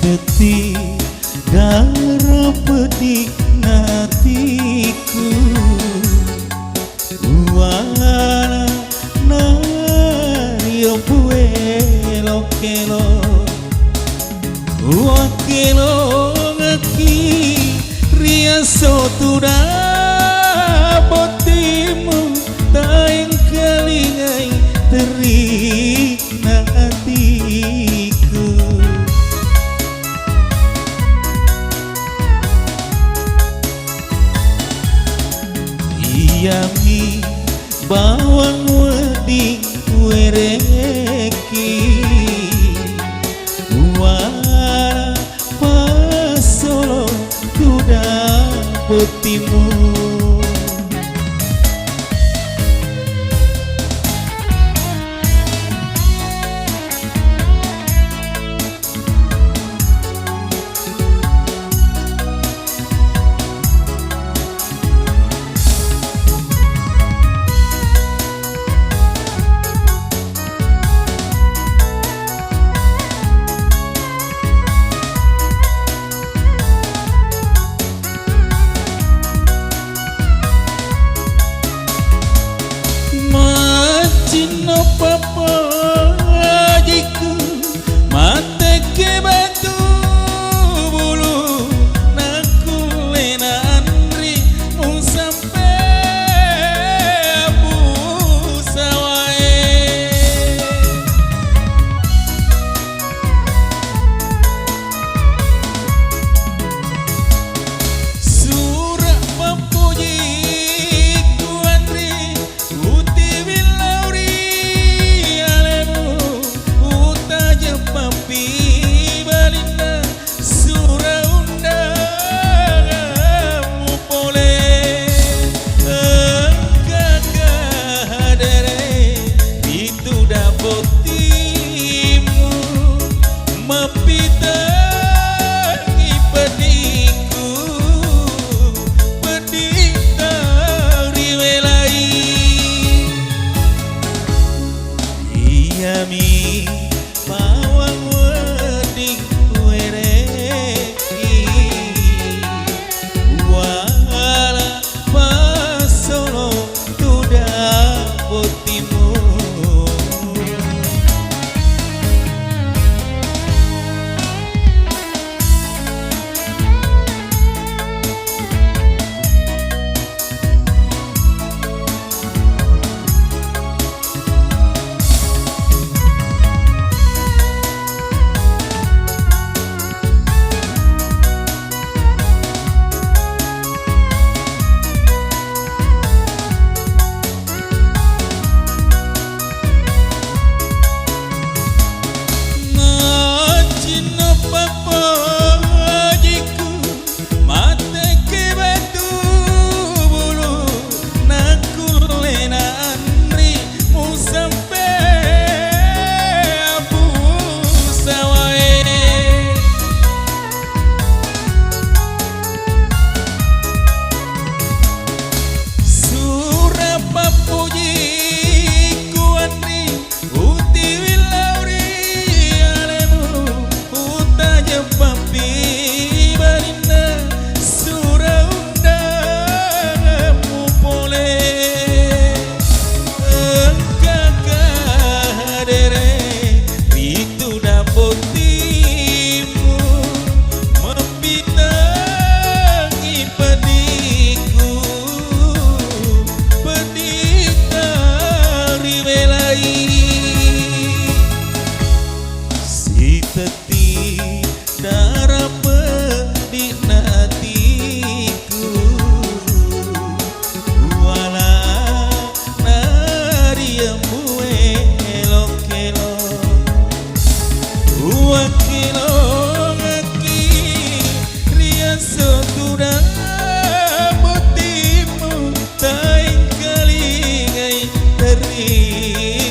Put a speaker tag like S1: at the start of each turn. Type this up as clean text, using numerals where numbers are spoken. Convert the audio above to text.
S1: teti darah pedik natiku Uwana nario puelo kelo Wakelo ngaki riaso tuda botimu Taing kalingai terik hatiku Iyami bawang wedi wereki Wara pasolo kuda botimu Cino papa jiku mate ke batu bulu naku lena andri mu sampe abu sawae surat papuji Yami bawang wedik wereki Wala pasolo tuda botimu Teti darah pedik natiku Wala naria muelo kelo Wakilo ngaki riaso tuda botimu Taing kalingai terik